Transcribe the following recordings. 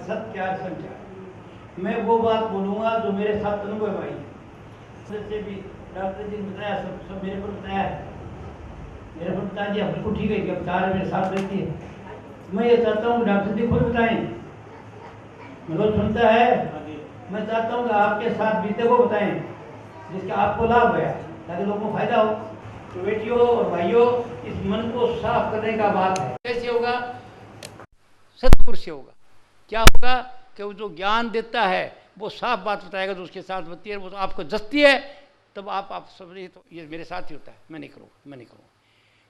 सत्य संचार। मैं वो बात बोलूँगा जो मेरे साथ अनुभव आई। सबसे भी डॉक्टर जी ने बताया, सब मेरे पर बताया है, मेरे पर बता दिया, बिल्कुल ठीक है कि अब चार मेरे साथ रहती है। मैं ये चाहता हूँ कि डॉक्टर जी खुद बताएं, मेरे को सुनता है, मैं चाहता हूँ कि आपके साथ बीते को बताएं जिसका आपको लाभ है, ताकि लोगों को फायदा हो। तो बेटियों और भाइयों, इस मन को साफ करने का बात है। कैसे होगा? सत्पुरुष से होगा। क्या होगा कि वो जो ज्ञान देता है वो साफ बात बताएगा, जो उसके साथ बनती है, वो तो आपको जचती है, तब आप समझिए तो ये मेरे साथ ही होता है, मैं नहीं करूँगा।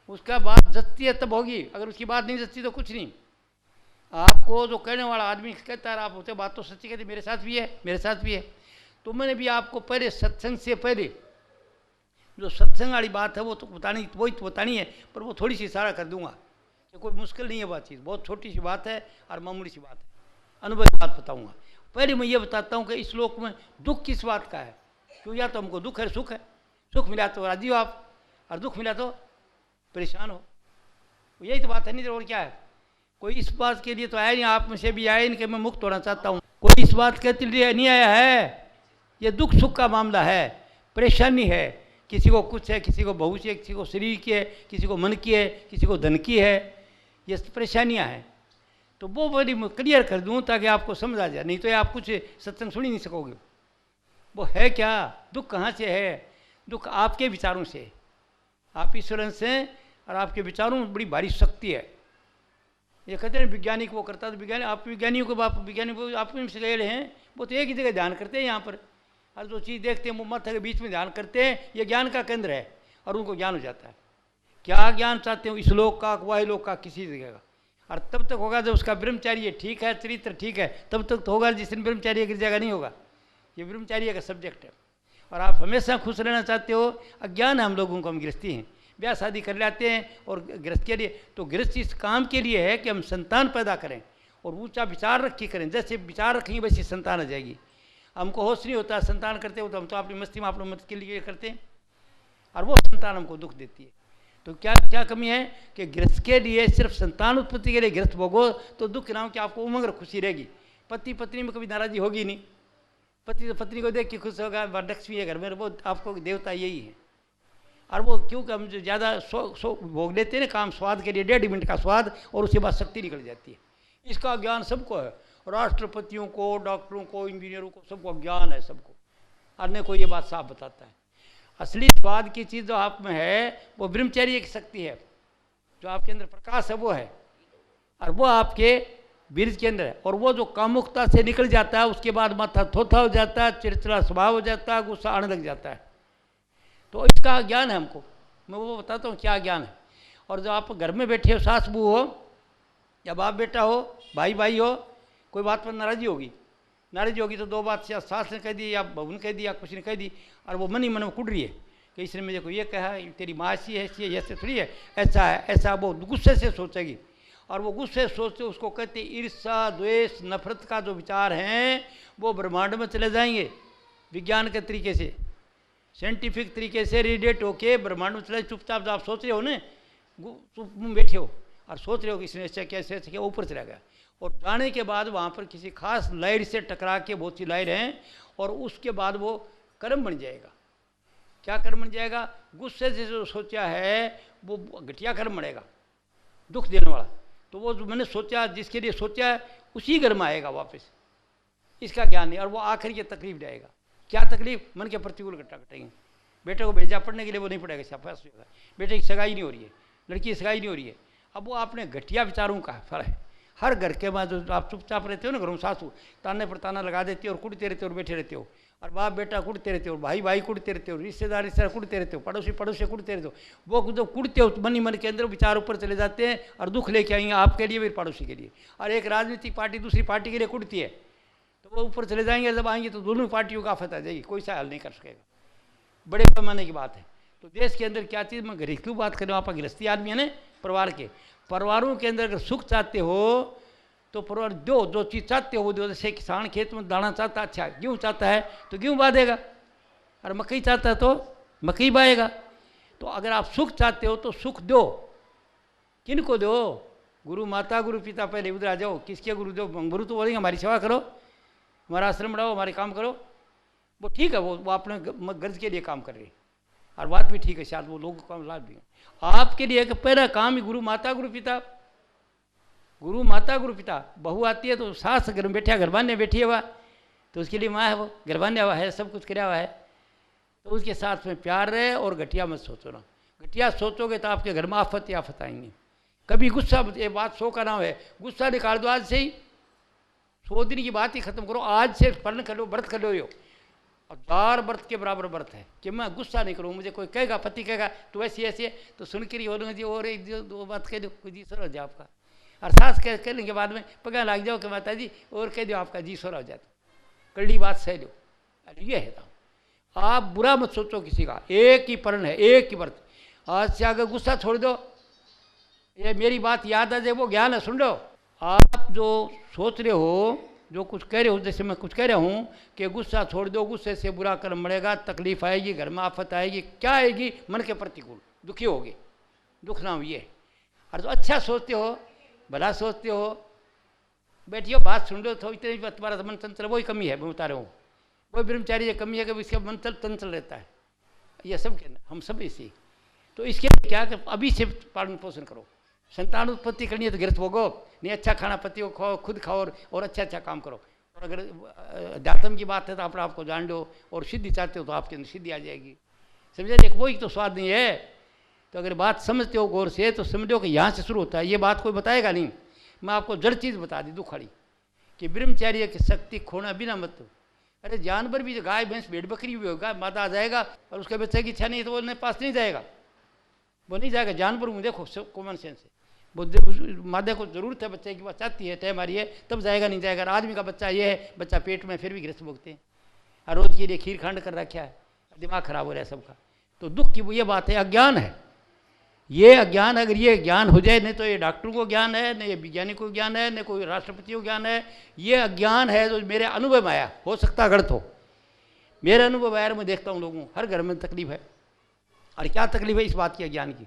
उसका बात जचती है तब होगी, अगर उसकी बात नहीं जचती तो कुछ नहीं। आपको जो कहने वाला आदमी कहता है आप होते बात तो सच्ची कहते, मेरे साथ भी है, मेरे साथ भी है। तो मैंने भी आपको पहले सत्संग से पहले जो सत्संग वाली बात है वो तो बतानी, वही तो बतानी है, पर वो थोड़ी सी इशारा कर दूंगा कि कोई मुश्किल नहीं है बात, चीज़ बहुत छोटी सी बात है और मामूली सी बात है। अनुभव की बात बताऊंगा। पहले मैं ये बताता हूँ कि इस श्लोक में दुख किस बात का है। क्यों? या तो हमको दुख है, सुख है। सुख मिला तो राजी हो आप, और दुख मिला तो परेशान हो। यही तो बात है, नहीं तो और क्या है। कोई इस बात के लिए तो आया नहीं, आप में से भी आया नहीं कि मैं मुक्त होना चाहता हूँ। कोई इस बात के लिए नहीं आया है। ये दुख सुख का मामला है, परेशानी है। किसी को कुछ है, किसी को बहुत है, किसी को शरीर की है, किसी को मन की है, किसी को धन की है। ये परेशानियाँ हैं। तो वो बड़ी मैं क्लियर कर दूँ ताकि आपको समझ आ जाए, नहीं तो आप कुछ सत्संग सुन ही नहीं सकोगे। वो है क्या? दुख कहाँ से है? दुख आपके विचारों से, आप ईश्वर से और आपके विचारों में बड़ी भारी शक्ति है। ये कहते हैं वैज्ञानिक वो करता, तो वैज्ञानिक आप वैज्ञानिकों को, आप वैज्ञानिक आप से गए हैं, वो तो एक ही जगह ध्यान करते हैं। यहाँ पर हर जो चीज़ देखते हैं वो माथा के बीच में ध्यान करते हैं, ये ज्ञान का केंद्र है और उनको ज्ञान हो जाता है। क्या ज्ञान चाहते हो? इस लोक का, वह लोक का, किसी जगह का। और तब तक होगा जब उसका ब्रह्मचार्य ठीक है, चरित्र ठीक है, तब तक तो होगा। जिस दिन ब्रह्मचार्य गिर जाएगा नहीं होगा। ये ब्रह्मचार्य का सब्जेक्ट है। और आप हमेशा खुश रहना चाहते हो, अज्ञान है हम लोगों को, हम गृहस्थी हैं, ब्याह शादी कर लेते हैं। और गृहस्थ के लिए तो गृहस्थ इस काम के लिए है कि हम संतान पैदा करें और ऊंचा विचार रखी करें। जैसे विचार रखेंगे वैसी संतान आ जाएगी। हमको होश नहीं होता संतान करते हो, तो हम तो अपनी मस्ती में आप लोग मत के लिए करते हैं, और वो संतान हमको दुख देती है। तो क्या क्या कमी है कि गृहस्थ के लिए सिर्फ संतान उत्पत्ति के लिए गृहस्थ भोगो तो दुख नाम कि आपको उमंग खुशी रहेगी। पति पत्नी में कभी नाराजी होगी नहीं। पति तो पत्नी को देख के खुश होगा, लक्ष्मी है घर में, वो आपको देवता यही है। और वो क्योंकि हम जो ज़्यादा सो भोग लेते हैं ना काम, स्वाद के लिए 1.5 मिनट का स्वाद, और उसके बाद शक्ति निकल जाती है। इसका ज्ञान सबको है, राष्ट्रपतियों को, डॉक्टरों को, इंजीनियरों को, सबको ज्ञान है सबको। अन्य को ये बात साफ बताता है। असली स्वाद की चीज़ जो आप में है वो ब्रह्मचर्य की शक्ति है, जो आपके अंदर प्रकाश है वो है, और वो आपके बीज के अंदर है। और वो जो कामुकता से निकल जाता है उसके बाद माथा थोथा हो जाता है, चिड़चिड़ा स्वभाव हो जाता है, गुस्सा आने लग जाता है। तो इसका ज्ञान है हमको, मैं वो बताता हूँ क्या ज्ञान है। और जो आप घर में बैठे हो, सास बहू हो या बाप बेटा हो, भाई भाई हो, कोई बात पर नाराजी होगी तो दो बात सास ने कह दी या बहू ने कह दी या कुछ ने कह दी, और वो मन ही मन में कुड़ रही है कि इसने मुझे को ये कहा, तेरी माँ ऐसी है, ऐसी है, ऐसे थोड़ी है, ऐसा है ऐसा। वो गुस्से से सोचेगी, और वो गुस्से सोचते उसको कहते ईर्ष्या द्वेष नफरत का जो विचार हैं वो ब्रह्मांड में चले जाएंगे। विज्ञान के तरीके से, साइंटिफिक तरीके से रेडिएट होके ब्रह्मांड में चले। चुपचाप आप सोच रहे हो ना, चुप बैठे हो और सोच रहे हो कि इसने ऐसा कैसे किया, ऊपर चला गया, और जाने के बाद वहाँ पर किसी खास लहर से टकरा के, बहुत सी लहर हैं, और उसके बाद वो कर्म बन जाएगा। क्या कर्म बन जाएगा? गुस्से से जो सोचा है वो घटिया कर्म बनेगा, दुख देने वाला। तो वो जो मैंने सोचा, जिसके लिए सोचा है उसी घर में आएगा वापस। इसका ज्ञान नहीं, और वो आखिर ये तकलीफ जाएगा। क्या तकलीफ? मन के प्रतिकूल घटना घटेंगे। बेटे को भेजा पढ़ने के लिए, वो नहीं पढ़ेगा, शाबाश होगा। बेटे की सगाई नहीं हो रही है, लड़की की सगाई नहीं हो रही है। अब वो आपने घटिया विचारों का फल है। हर घर के बाद जो आप चुपचाप रहते हो ना, घरों सासू ताने पर ताना लगा देती हो और कुड़ते रहते हो और बैठे रहते हो, और बाप बेटा कुड़ते रहते हो, भाई भाई कुड़ते रहते हो, रिश्तेदार कुड़ते रहते हो, पड़ोसी पड़ोसी कुड़ते रहते हो। वो जब कुड़ते हो मन ही मन के अंदर विचार ऊपर चले जाते हैं और दुख लेके आएंगे आपके लिए, फिर पड़ोसी के लिए। और एक राजनीतिक पार्टी दूसरी पार्टी के लिए कुड़ती है तो वो ऊपर चले जाएंगे। जब आएंगे तो दोनों पार्टियों का आफत आ जाएगी, कोई सा हल नहीं कर सकेगा। बड़े पैमाने की बात है। तो देश के अंदर क्या चीज़, मैं घरेलू बात कर रहा हूँ, आप गृहस्थी आदमी है ना, परिवार के, परिवारों के अंदर अगर सुख चाहते हो तो परिवार जो चीज़ चाहते हो वो दो। जैसे किसान खेत में दाना चाहता है, अच्छा गेहूँ चाहता है तो गेहूँ बा देगा, और मकई चाहता है तो मकई बाएगा। तो अगर आप सुख चाहते हो तो सुख दो। किन को दो? गुरु माता गुरु पिता पहले उधर आ जाओ। किसके गुरु जो गुरु तो बोलेंगे हमारी सेवा करो, हमारा आश्रम बढ़ाओ, हमारे काम करो। वो ठीक है, वो अपने गर्ज के लिए काम कर रहे हैं और बात भी ठीक है, शायद वो लोगों का लाभ भी है। आपके लिए पहला काम ही गुरु माता गुरु पिता। गुरु माता गुरु पिता, बहू आती है तो सास घर में बैठे, घरवाने बैठी हुआ तो उसके लिए माँ है, वो घरवाने हुआ है, सब कुछ कराया हुआ है, तो उसके साथ में प्यार रहे और घटिया मत सोचो ना। घटिया सोचोगे तो आपके घर में आफत ही आफत आएंगे। कभी गुस्सा, ये बात 100 का नाम है, गुस्सा निकाल दो आज से ही। 100 दिन की बात ही खत्म करो, आज से पढ़ कर लो, व्रत कर लो। यो 1000 व्रत के बराबर व्रत है कि मैं गुस्सा नहीं करूँ। मुझे कोई कहेगा, पति कहेगा तो ऐसी ऐसी है, तो सुन के ही बोलूँगा जी और एक दो बात कह दो, जी सर हो जाए आपका। और सास कह लेंगे बाद में, पगा लग जाओ कि माता जी और कह दो आपका जी सोरा हो जाता, कड़ी बात सह लो। ये है तो आप बुरा मत सोचो किसी का, एक ही पर्ण है, एक ही व्रत। आज से अगर गुस्सा छोड़ दो, ये मेरी बात याद आ जाए, वो ज्ञान है, सुन लो। आप जो सोच रहे हो, जो कुछ कह रहे हो, जैसे मैं कुछ कह रहा हूँ कि गुस्सा छोड़ दो, गुस्से से बुरा कर्म मरेगा, तकलीफ आएगी, घर में आफत आएगी, क्या आएगी, मन के प्रतिकूल, दुखी होगे, दुख ना ये। और जो अच्छा सोचते हो, भला सोचते हो, बैठियो बात सुन लो, तो इतनी तुम्हारा मन चंचल, वही कमी है, मैं बता रहा हूँ, वही ब्रह्मचारी कमी है कि इसका मन चंचल रहता है। ये सब कहना, हम सब इसी। तो इसके क्या कि अभी से पालन पोषण करो। संतान उत्पत्ति करनी है तो गृहस्थ भोगो, नहीं अच्छा खाना पतियों को खाओ, खुद खाओ और अच्छा अच्छा काम करो। और अगर अध्यात्म की बात है तो अपने आपको जान लो, और सिद्धि चाहते हो तो आपके अंदर सिद्धि आ जाएगी। समझे, एक वही तो स्वाद नहीं है। तो अगर बात समझते हो गौर से तो समझो कि यहाँ से शुरू होता है। ये बात कोई बताएगा नहीं, मैं आपको जड़ चीज़ बता दी दुखड़ी कि ब्रह्मचार्य की शक्ति खोना बिना मत। अरे जानवर भी, गाय भैंस भेड़ बकरी भी होगा, माता आ जाएगा और उसके बच्चे की इच्छा नहीं तो वो पास नहीं जाएगा, वो नहीं जाएगा। जानवर में देखो कॉमन सेंस है, वो मादा को जरूरत है, बच्चे की बात चाहती है, तय मारी है तब जाएगा, नहीं जाएगा। आदमी का बच्चा ये है, बच्चा पेट में फिर भी गृहस्थ भोगते हैं, और रोज के लिए खीर खांड कर रखा है, दिमाग खराब हो रहा है सबका। तो दुख की ये बात है, अज्ञान है ये। अज्ञान, अगर ये ज्ञान हो जाए, नहीं तो ये डॉक्टरों को ज्ञान है, नहीं ये वैज्ञानिक को ज्ञान है, नहीं कोई राष्ट्रपतियों को ज्ञान है, ये अज्ञान है जो मेरे अनुभव में आया। हो सकता गलत हो, मेरे अनुभव आया, मैं देखता हूँ लोगों हर घर में तकलीफ है। और क्या तकलीफ है इस बात की, अज्ञान की।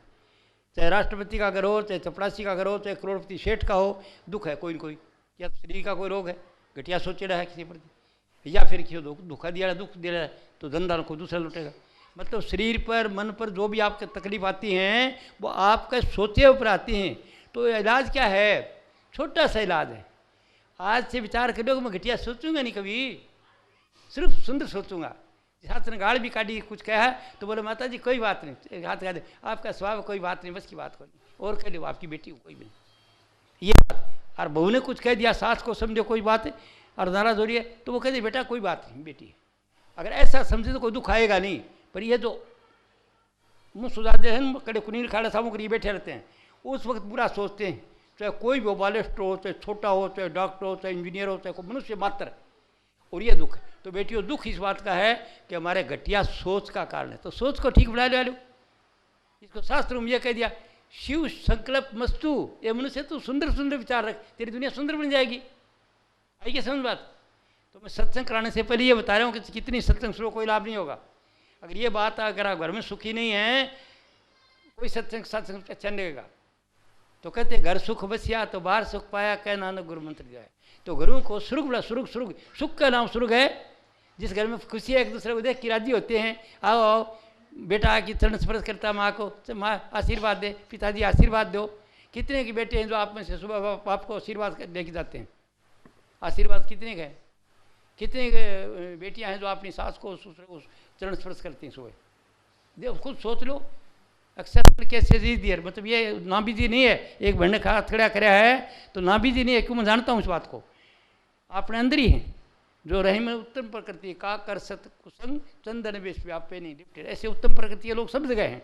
चाहे राष्ट्रपति का घर हो, चाहे चपरासी का घर हो, चाहे करोड़पति सेठ का हो, दुख है कोई न कोई। या तो शरीर का कोई रोग है, घटिया सोचे रहा है किसी प्रति, या फिर किसी धोखा दिया, दुख दे रहा है तो धंधा को दूसरा लुटेगा। मतलब शरीर पर, मन पर जो भी आपके तकलीफ आती हैं वो आपके सोचे ऊपर आती हैं। तो इलाज क्या है, छोटा सा इलाज है। आज से विचार करो कि मैं घटिया सोचूंगा नहीं कभी, सिर्फ सुंदर सोचूंगा। हाथ ने गाड़ भी काटी, कुछ कहा तो बोले माता जी कोई बात नहीं, हाथ गा दे, आपका स्वभाव कोई बात नहीं, बस की बात कोई नहीं, और कह दो आपकी बेटी को कोई भी नहीं। ये बात, और बहू ने कुछ कह दिया, सास को समझो कोई बात है और नाराज हो रही है तो वो कह दे बेटा कोई बात नहीं, बेटी। अगर ऐसा समझे तो कोई दुख आएगा नहीं। पर ये जो मुँह सुझाते हैं, कड़े कुनील खाड़े सामू करिए बैठे रहते हैं, उस वक्त बुरा सोचते हैं। चाहे कोई भी हो, बालिस्ट हो, चाहे छोटा हो, चाहे डॉक्टर हो, चाहे इंजीनियर हो, चाहे कोई मनुष्य मात्र, और ये दुख है। तो बेटियों दुख इस बात का है कि हमारे घटिया सोच का कारण है। तो सोच को ठीक बना लो। इसको शास्त्रों में यह कह दिया, शिव संकल्प मस्तु, ये मनुष्य तू सुंदर सुंदर विचार रख, तेरी दुनिया सुंदर बन जाएगी। आई क्या समझ बात। तो मैं सत्संग कराने से पहले ये बता रहा हूँ कि कितनी सत्संग सुनो कोई लाभ नहीं होगा। अगर ये बात, अगर आप घर में सुखी नहीं है, कोई सत्संग अच्छा नहीं लगेगा। तो कहते घर सुख बसिया तो बाहर सुख पाया, कह नानक गुरु मंत्र जाए। तो घरों को सुर्ग बड़ा, सुर्ग सुर्ग, सुख का नाम सुर्ग है। जिस घर में खुशी है, एक दूसरे को देख के राजी होते हैं, आओ आओ बेटा की चरण स्पर्श करता माँ को, माँ आशीर्वाद दे, पिताजी आशीर्वाद दो। कितने के बेटे हैं जो आप में से सुबह बाप को आशीर्वाद लेके जाते हैं, आशीर्वाद कितने के हैं। कितने बेटियां हैं जो अपनी सास को, ससुर को चरण स्पर्श करती हैं सुबह। देखो खुद सोच लो, अक्सर कैसे जी दियर, मतलब ये नाबीजी नहीं है, एक बहन ने हाथ खड़ा कराया है तो नाबीजी नहीं है। क्यों, मैं जानता हूँ इस बात को, अपने अंदर ही है। जो रही में उत्तम प्रकृति है, का कर सत कुसंग चंदन वेश व्यापे नहीं लिपटे, ऐसे उत्तम प्रकृति के लोग सब जगह हैं।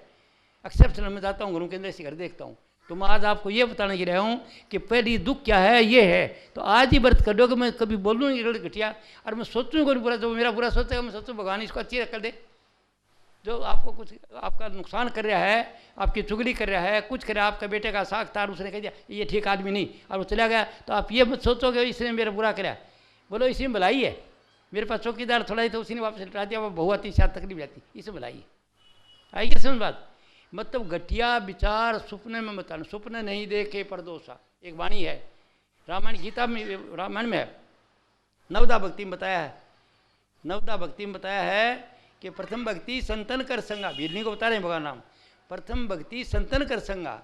अक्सर मैं जाता हूँ घरों के अंदर ऐसे घर देखता हूँ। तो मैं आज आपको ये बताने की रहा हूँ कि पहली दुख क्या है, ये है। तो आज ही व्रत कर दो कि मैं कभी बोलूँ नहीं घटिया, और मैं सोचूँ कोई बुरा, जो मेरा बुरा सोचेगा मैं सोचूँ भगवान इसको अच्छी कर दे। जो आपको कुछ आपका नुकसान कर रहा है, आपकी चुगली कर रहा है, कुछ कर रहा है, आपका बेटे का साख तार, उसने कह दिया ये ठीक आदमी नहीं और वो चला गया, तो आप ये मत सोचोगे इसने मेरा बुरा कराया। बोलो इसी में भलाई है। मेरे पास चौकीदार थोड़ा ही तो उसी ने वापस लौटा दिया, वो बहू आती शायद तकलीफ जाती, इसमें भलाई है। आई क्या समझ बात। मतलब घटिया विचार सपने में मत आना, सपने नहीं देखे परदोषा, एक वाणी है रामायण गीता में, रामायण में है, नवदा भक्ति में बताया है। नवदा भक्ति में बताया है कि प्रथम भक्ति संतन कर संगा, वीरनी को बता रहे हैं भगवान नाम, प्रथम भक्ति संतन कर संगा,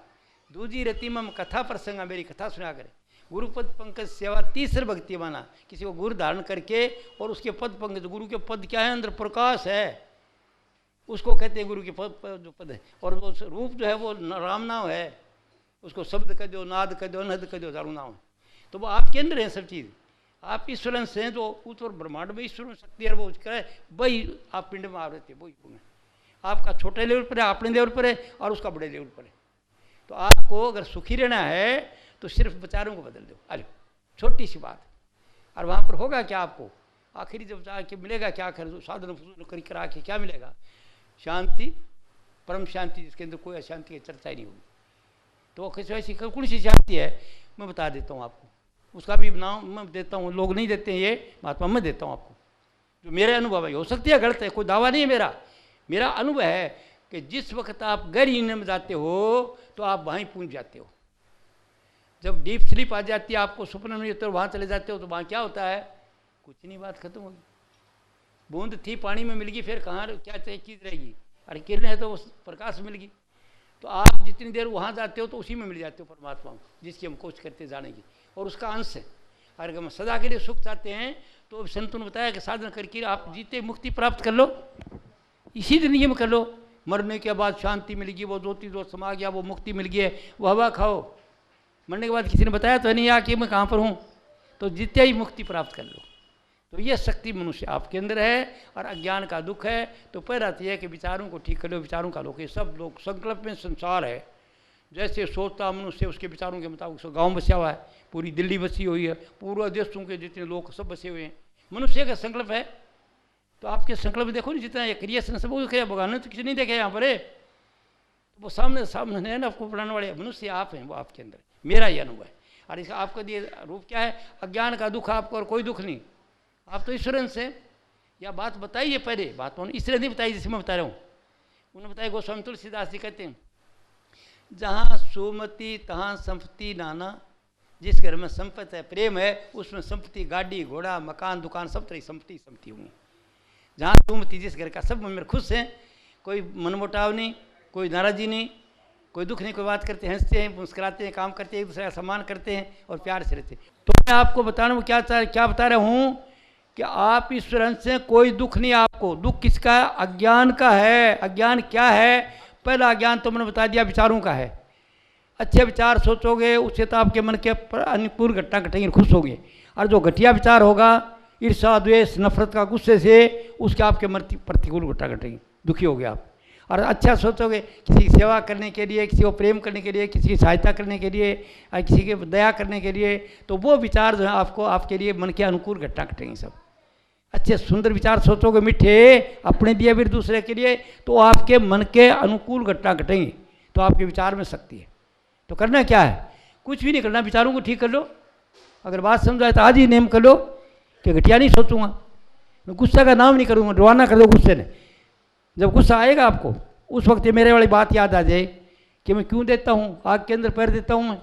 दूजी रति मम कथा प्रसंगा, मेरी कथा सुना करे, गुरुपद पंकज सेवा, तीसरी भक्ति माना किसी को गुरु धारण करके और उसके पद पंकज, गुरु के पद क्या है, अंदर प्रकाश है, उसको कहते हैं गुरु के पद जो पद है, और वो रूप जो है वो राम नाम है, उसको शब्द कह दो, नाद कह दो, नद कह दो, दारू नाम है। तो वो आपके अंदर है सब चीज़, आप ईश्वरन से हैं, जो ऊपर ब्रह्मांड में ईश्वर में शक्ति है, वो करे वही आप पिंड में आ रहे थे, वही आपका छोटे लेवल पर है, अपने लेवल पर है, और उसका बड़े लेवल पर है। तो आपको अगर सुखी रहना है तो सिर्फ विचारों को बदल दो, अरे छोटी सी बात, और वहाँ पर होगा क्या आपको, आखिरी जब जाके मिलेगा क्या, कर दो साधन करा के क्या मिलेगा, शांति, परम शांति, जिसके अंदर कोई अशांति की चर्चा ही नहीं होगी। तो कैसे ऐसी कौन सी शांति है, मैं बता देता हूँ आपको, उसका भी नाम मैं देता हूँ, लोग नहीं देते हैं ये महात्मा, मैं देता हूँ आपको, जो मेरे अनुभव है, हो सकती है गलत है, कोई दावा नहीं है मेरा, मेरा अनुभव है कि जिस वक्त आप गहरी नींद में जाते हो तो आप वहीं पहुँच जाते हो। जब डीप स्लीप आ जाती है, आपको सपने में तो वहाँ चले जाते हो, तो वहाँ क्या होता है, कुछ नहीं, बात खत्म होगी। बूंद थी पानी में मिल गई, फिर कहाँ क्या चीज़ रहेगी, अरे किरण है तो वो प्रकाश मिल गई। तो आप जितनी देर वहाँ जाते हो तो उसी में मिल जाते हो परमात्मा, जिसकी हम कोशिश करते जाने की, और उसका अंश है। अगर हम सदा के लिए सुख चाहते हैं तो संतों ने बताया कि साधन करके आप जीते मुक्ति प्राप्त कर लो, इसी जिंदगी में कर लो, मरने के बाद शांति मिलेगी, वो ज्योति जो समा गया, वो मुक्ति मिल गई है, वो हवा खाओ, मरने के बाद किसी ने बताया तो नहीं कि मैं कहाँ पर हूँ, तो जीते ही मुक्ति प्राप्त कर लो। तो ये शक्ति मनुष्य आपके अंदर है, और अज्ञान का दुख है। तो पहला तो यह कि विचारों को ठीक कर लो, विचारों का लोग, ये सब लोग संकल्प में संसार है, जैसे सोचता मनुष्य उसके विचारों के मुताबिक गाँव बसा हुआ है, पूरी दिल्ली बसी हुई है, पूर्व देशों के जितने लोग सब बसे हुए हैं, मनुष्य का संकल्प है। तो आपके संकल्प देखो ना, जितना ये क्रिएशन सब वो क्रिया, भगवान ने तो किसी नहीं देखा यहाँ पर, तो वो सामने सामने है ना, आपको पढ़ाने वाले मनुष्य आप हैं, वो आपके अंदर, मेरा ये अनुभव है। और इसका आपका दिए रूप क्या है, अज्ञान का दुख आपको, और कोई दुख नहीं, आप तो ईश्वरन से। या बात बताइए पहले, बात उन्होंने इसलिए नहीं बताई जिसे मैं बता रहा हूँ, उन्होंने बताया, गोस्वामी तुलसीदास जी कहते हैं, जहाँ सुमति तहाँ संपत्ति नाना, जिस घर में संपत्ति है, प्रेम है, उसमें संपत्ति, गाड़ी घोड़ा मकान दुकान सब तरह संपत्ति संपत्ति होंगी। जहाँ सुमति, जिस घर का सब में खुश हैं, कोई मनमुटाव नहीं, कोई नाराजी नहीं, कोई दुख नहीं, कोई बात करते हैं, हंसते हैं, मुस्कुराते हैं, काम करते हैं, एक दूसरे का सम्मान करते हैं और प्यार से रहते हैं। तो मैं आपको बताना क्या बता रहा हूँ कि आप ईश्वर से कोई दुख नहीं आपको। दुख किसका है, अज्ञान का है। अज्ञान क्या है, पहला अज्ञान तो मैंने बता दिया, विचारों का है। अच्छे विचार सोचोगे उससे तो आपके मन के अनुकूल घटना घटेंगे, खुश होंगे। और जो घटिया विचार होगा, ईर्ष्या द्वेष नफरत का, गुस्से से, उसके आपके मन प्रतिकूल घटना घटेंगे, दुखी हो गए आप। और अच्छा सोचोगे किसी की सेवा करने के लिए, किसी को प्रेम करने के लिए, किसी की सहायता करने के लिए, किसी की दया करने के लिए, तो वो विचार जो है आपको, आपके लिए मन के अनुकूल घटना घटेंगे सब। अच्छे सुंदर विचार सोचोगे, मीठे, अपने लिए भी दूसरे के लिए, तो आपके मन के अनुकूल घटना घटेंगे। तो आपके विचार में शक्ति है। तो करना क्या है, कुछ भी नहीं करना, विचारों को ठीक कर लो। अगर बात समझाए तो आज ही नेम कर लो कि घटिया नहीं सोचूंगा, गुस्सा का नाम नहीं करूँगा, रवाना कर दो गुस्से ने। जब गुस्सा आएगा आपको, उस वक्त ये मेरे वाली बात याद आ जाए कि मैं क्यों देता हूँ, आग के अंदर पैर देता हूँ मैं।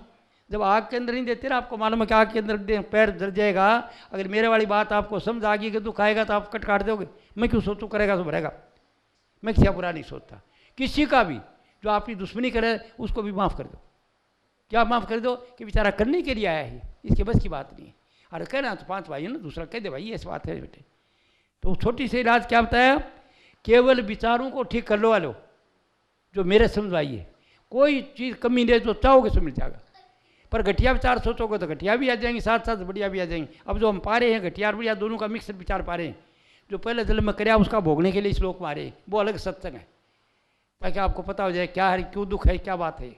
जब आग के अंदर नहीं देते ना, आपको मालूम है कि आग के अंदर पैर जल जाएगा। अगर मेरे वाली बात आपको समझ आ गई कि दुख आएगा तो आप कट काट दोगे। मैं क्यों सोचूं, करेगा तो भरेगा। मैं किसी का बुरा नहीं सोचता, किसी का भी। जो आपकी दुश्मनी करे उसको भी माफ़ कर दो। क्या माफ़ कर दो कि बेचारा करने के लिए आया है, इसके बस की बात नहीं है। अरे कहना तो 5 भाई है ना, दूसरा कह दे भाई ऐसी बात है बेटे। तो छोटी सी इलाज क्या बताया, केवल विचारों को ठीक कर लो वालो, जो मेरे समझ आई है। कोई चीज़ कमी नहीं, जो चाहोगे सो मिल जाएगा। पर घटिया विचार सोचोगे तो घटिया भी आ जाएंगे, साथ साथ बढ़िया भी आ जाएंगे। अब जो हम पा रहे हैं घटिया और बढ़िया दोनों का मिक्सर विचार पा रहे हैं, जो पहले जन्म में कराया उसका भोगने के लिए इस लोक में आ रहे हैं, वो अलग सत्संग है, ताकि आपको पता हो जाए क्या है, क्यों दुख है, क्या बात है।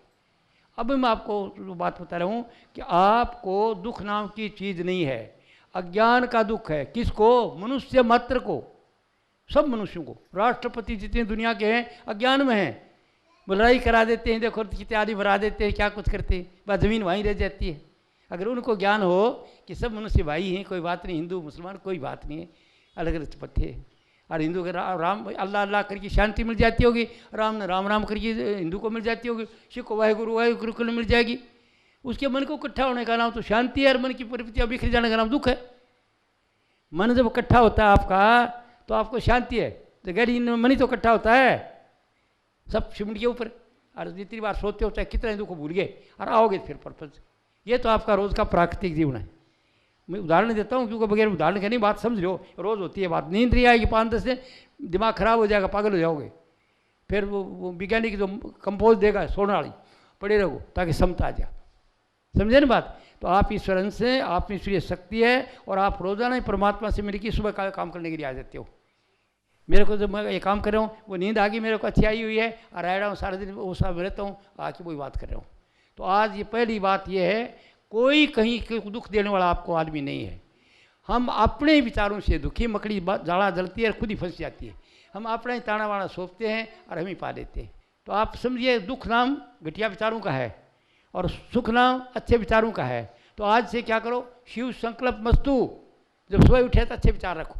अब मैं आपको बात बता रहा हूँ कि आपको दुख नाम की चीज़ नहीं है, अज्ञान का दुख है। किसको, मनुष्य मात्र को, सब मनुष्यों को। राष्ट्रपति जितने दुनिया के हैं अज्ञान में हैं, लड़ाई करा देते हैं, देखो इत्यादि भरा देते हैं, क्या कुछ करते हैं, वह ज़मीन वहीं रह जाती है। अगर उनको ज्ञान हो कि सब मनुष्य भाई हैं, कोई बात नहीं, हिंदू मुसलमान कोई बात नहीं है, अलग अलग पत्ते हैं। और हिंदू के राम अल्लाह अल्लाह करके शांति मिल जाती होगी, राम ने राम राम करके हिंदू को मिल जाती होगी, सिख को वाहेगुरु वाहेगुरु को मिल जाएगी। उसके मन को इकट्ठा होने का नाम तो शांति है और मन की प्रवृत्तियाँ बिखर जाने का नाम दुख है। मन जब इकट्ठा होता है आपका तो आपको शांति है, तो गैर मन ही तो इकट्ठा होता है सब सिमट के ऊपर। और जितनी बार सोते हो चाहे कितना दुख भूल गए और आओगे फिर पर्पज। ये तो आपका रोज़ का प्राकृतिक जीवन है। मैं उदाहरण देता हूँ क्योंकि बगैर उदाहरण के नहीं बात समझ लो, रोज़ होती है बात। नींद नहीं आएगी 5-10 दिन, दिमाग खराब हो जाएगा, पागल हो जाओगे। फिर वो वैज्ञानिक जो कंपोज देगा सोने वाली पड़े रहो ताकि समता आ जाए, समझे ना बात। तो आप ईश्वर अंश से, आप में ईश्वरीय शक्ति है और आप रोज़ाना ही परमात्मा से मिल के सुबह का काम करने के लिए आ जाते हो। मेरे को जब मैं ये काम कर रहा हूँ वो नींद आ गई, मेरे को अच्छी आई हुई है और रह रहा हूँ सारा दिन वो सब रहता हूँ, आके वही बात कर रहा हूँ। तो आज ये पहली बात ये है, कोई कहीं दुख देने वाला आपको आदमी नहीं है। हम अपने विचारों से दुखी, मकड़ी जाड़ा जलती है और खुद ही फंस जाती है। हम अपना ही ताना वाना सोचते हैं और हम ही पा लेते हैं। तो आप समझिए, दुख नाम घटिया विचारों का है और सुख नाम अच्छे विचारों का है। तो आज से क्या करो, शिव संकल्प मस्तु, जब सुबह उठे तो अच्छे विचार रखो।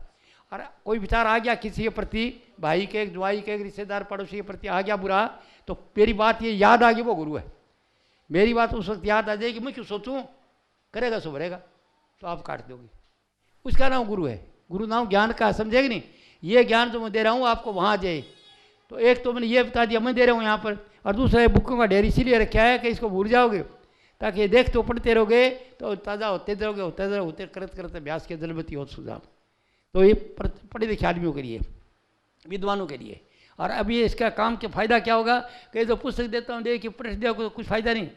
और कोई विचार आ गया किसी के प्रति, भाई के, ज्वाई के, रिश्तेदार, पड़ोसी के प्रति आ गया बुरा, तो मेरी बात ये याद आ गई, वो गुरु है। मेरी बात उस वक्त याद आ जाएगी, मैं क्यों सोचूं, करेगा सो भरेगा, तो आप काट दोगे। उसका नाम गुरु है। गुरु नाम ज्ञान का, समझेगा नहीं। ये ज्ञान जो मैं दे रहा हूँ आपको वहाँ जाए, तो एक तो मैंने ये बता दिया मैं दे रहा हूँ यहाँ पर, और दूसरा बुकों का ढेर इसीलिए रखा है कि इसको भूल जाओगे, ताकि देखते हो पढ़ते रहोगे तो ताज़ा होते रहोगे, होते करते करते अभ्यास के जलबती हो सुझाव। तो ये पढ़े लिखे आदमियों के लिए, विद्वानों के लिए। और अभी इसका काम के फ़ायदा क्या होगा कि जो पुस्तक देता हूँ देखिए पढ़ दिया कुछ फ़ायदा नहीं।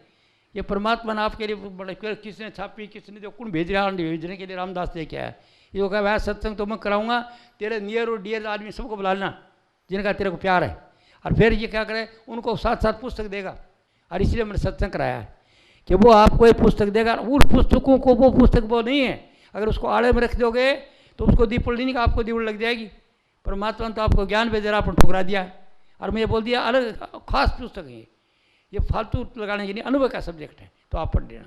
ये परमात्मा ने आपके लिए किसने छापी, किसने जो कौन भेज रहा है, भेजने के लिए रामदास लेके आया। ये कहा वह सत्संग तो मैं कराऊंगा, तेरे नियर और डियर आदमी सबको बुला लेना जिनका तेरे को प्यार है। और फिर ये क्या करे, उनको साथ साथ पुस्तक देगा। और इसलिए मैंने सत्संग कराया है कि वो आपको एक पुस्तक देगा। उस पुस्तकों को, वो पुस्तक वो नहीं है, अगर उसको आड़े में रख दोगे तो उसको दीपड़ नहीं, आपको दीपड़ लग जाएगी। परमात्मा ने तो आपको ज्ञान भेज रहा, आपने ठुकरा दिया है। और मैं बोल दिया अलग खास पुस्तक है ये फालतू लगाने के लिए, अनुभव का सब्जेक्ट है, तो आप पढ़ लेना।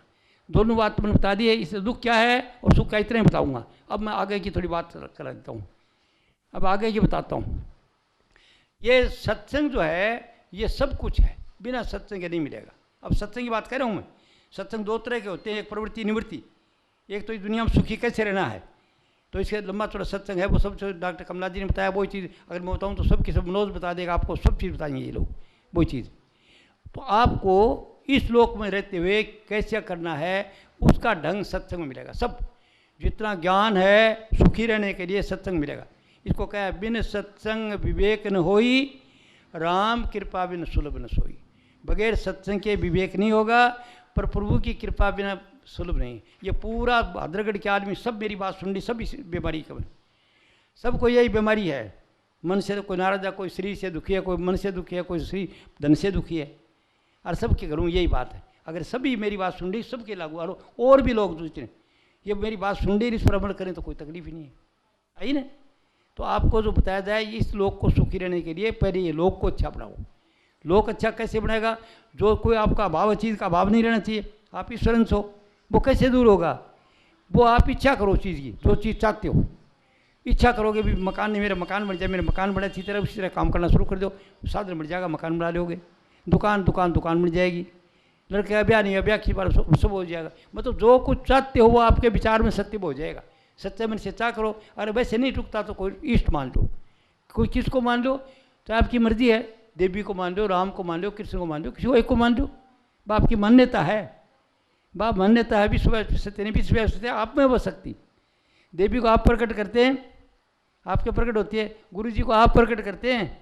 दोनों बात मैंने बता दी है, इससे दुख क्या है और सुख क्या, इतना ही बताऊँगा। अब मैं आगे की थोड़ी बात करा देता हूँ। अब आगे की बताता हूँ। ये सत्संग जो है ये सब कुछ है, बिना सत्संग के नहीं मिलेगा। अब सत्संग की बात कर रहा हूँ मैं। सत्संग दो तरह के होते हैं, एक प्रवृत्ति निवृत्ति। एक तो इस दुनिया में सुखी कैसे रहना है, तो इसके लंबा थोड़ा सत्संग है, वो सब डॉक्टर कमला जी ने बताया। वही चीज़ अगर मैं बताऊँ तो सबकी सब मनोज बता देगा, आपको सब चीज़ बताएंगे ये लोग, वही चीज़। तो आपको इस लोक में रहते हुए कैसे करना है उसका ढंग सत्संग में मिलेगा। सब जितना ज्ञान है सुखी रहने के लिए सत्संग मिलेगा। इसको क्या है, बिन सत्संग विवेक न होई, राम कृपा बिन सुलभ न सोई। बगैर सत्संग के विवेक नहीं होगा, पर प्रभु की कृपा बिना सुलभ नहीं। ये पूरा भाद्रगढ़ के आदमी सब मेरी बात सुन ली, सब इस बीमारी का, सबको यही बीमारी है। मन से कोई नाराज है, कोई शरीर से दुखी है, कोई मन से दुखी है, कोई शरीर धन से दुखी है। और सबके घरों में यही बात है। अगर सभी मेरी बात सुन ली, सबके लागू और भी लोग दूसरे ये मेरी बात सुन ली, इस पर अमल करें तो कोई तकलीफ ही नहीं है, आई ना। तो आपको जो बताया जाए, इस लोक को सुखी रहने के लिए पहले ये लोक को अच्छा बनाओ। लोक अच्छा कैसे बनाएगा, जो कोई आपका अभाव, चीज़ का अभाव नहीं रहना चाहिए। आप ईश्वरंश हो, वो कैसे दूर होगा, वो आप इच्छा करो चीज़ की, जो चीज़ चाहते हो। इच्छा करोगे भी मकान नहीं, मेरा मकान बन जाए, मेरा मकान बने, अच्छी तरह उसी तरह काम करना शुरू कर दो, साधन बन जाएगा, मकान बना लोगे। दुकान बन जाएगी, लड़के का ब्याह नहीं है, ब्याह की बार सब हो जाएगा। मतलब जो कुछ चाहते हो वो आपके विचार में सत्य हो जाएगा। सच्चे मन से चाह करो। अरे वैसे नहीं टूटता तो कोई इष्ट मान लो, कोई किसको मान लो, तो आपकी मर्जी है। देवी को मान लो, राम को मान लो, कृष्ण को मान लो, किसी को एक को मान लो। बाप की मान्यता है, बाप मान्यता है, विश्व सत्य नहीं, विश्व सत्य आप में वो शक्ति। देवी को आप प्रकट करते हैं, आपके प्रकट होती है। गुरु जी को आप प्रकट करते हैं,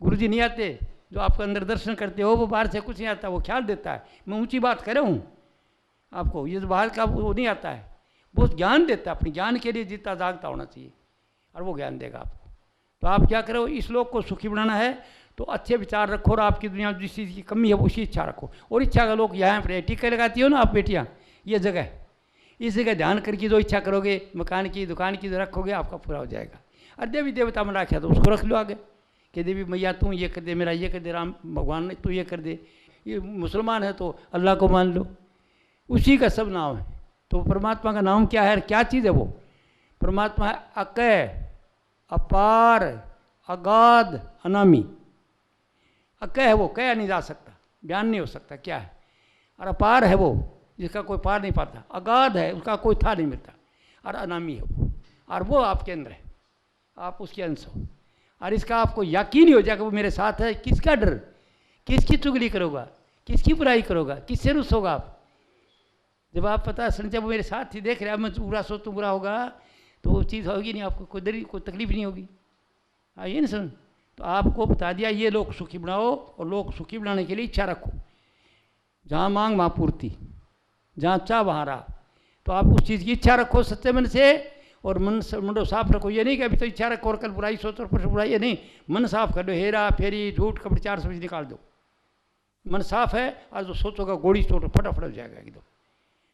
गुरु जी नहीं आते। जो आपके अंदर दर्शन करते हो वो बाहर से कुछ नहीं आता, वो ख्याल देता है। मैं ऊंची बात कर रहा हूँ आपको, ये जो बाहर का वो नहीं आता है, वो ज्ञान देता है। अपने ज्ञान के लिए जितना जागता होना चाहिए और वो ज्ञान देगा आपको। तो आप क्या करो, इस लोक को सुखी बनाना है तो अच्छे विचार रखो, और आपकी दुनिया में जिस चीज़ की कमी है उसी इच्छा रखो। और इच्छा का लोग यहाँ पर टीके लगाती हो ना आप बेटियाँ, ये जगह है, इस जगह ध्यान करके जो इच्छा करोगे, मकान की, दुकान की जो रखोगे, आपका पूरा हो जाएगा। और देवी देवता में रखा तो उसको रख लो आगे कि देवी मैया तू ये कर दे, मेरा ये कर दे, राम भगवान ने तू ये कर दे। ये मुसलमान है तो अल्लाह को मान लो, उसी का सब नाम है। तो परमात्मा का नाम क्या है, क्या चीज़ है वो? परमात्मा है अकय, अपार, अगाध, अनामी। अकह है वो, कहा नहीं जा सकता, बयान नहीं हो सकता क्या है। और अपार है वो जिसका कोई पार नहीं पाता, अगाध है उसका कोई था नहीं मिलता, और अनामी है वो, और वो आपके अंदर है, आप उसके अंश हो। और इसका आपको यकीन ही हो जाएगा वो मेरे साथ है, किसका डर, किसकी चुगली करोगा, किसकी बुराई करोगा, किससे रुस होगा आप। जब आप पता सुन, जब वो मेरे साथ ही देख रहे हैं, मैं बुरा सोचूँ बुरा होगा, तो वो चीज़ होगी नहीं, आपको कोई तकलीफ नहीं होगी। आइए ना सुन, तो आपको बता दिया ये लोग सुखी बनाओ, और लोग सुखी बनाने के लिए इच्छा रखो। जहाँ मांग वहाँ पूर्ति, जहाँ चाह वहाँ रहा। तो आप उस चीज़ की इच्छा रखो सच्चे मन से, और मन साफ रखो। ये नहीं कि अभी तो इच्छा रखो और कल बुराई सोचो और परसों बुराई, ये नहीं। मन साफ कर दो, हेरा फेरी झूठ कपड़े 4 समझ निकाल दो। मन साफ है और जो सोचोगा गोड़ी सोचो फटाफट हो जाएगा एकदम।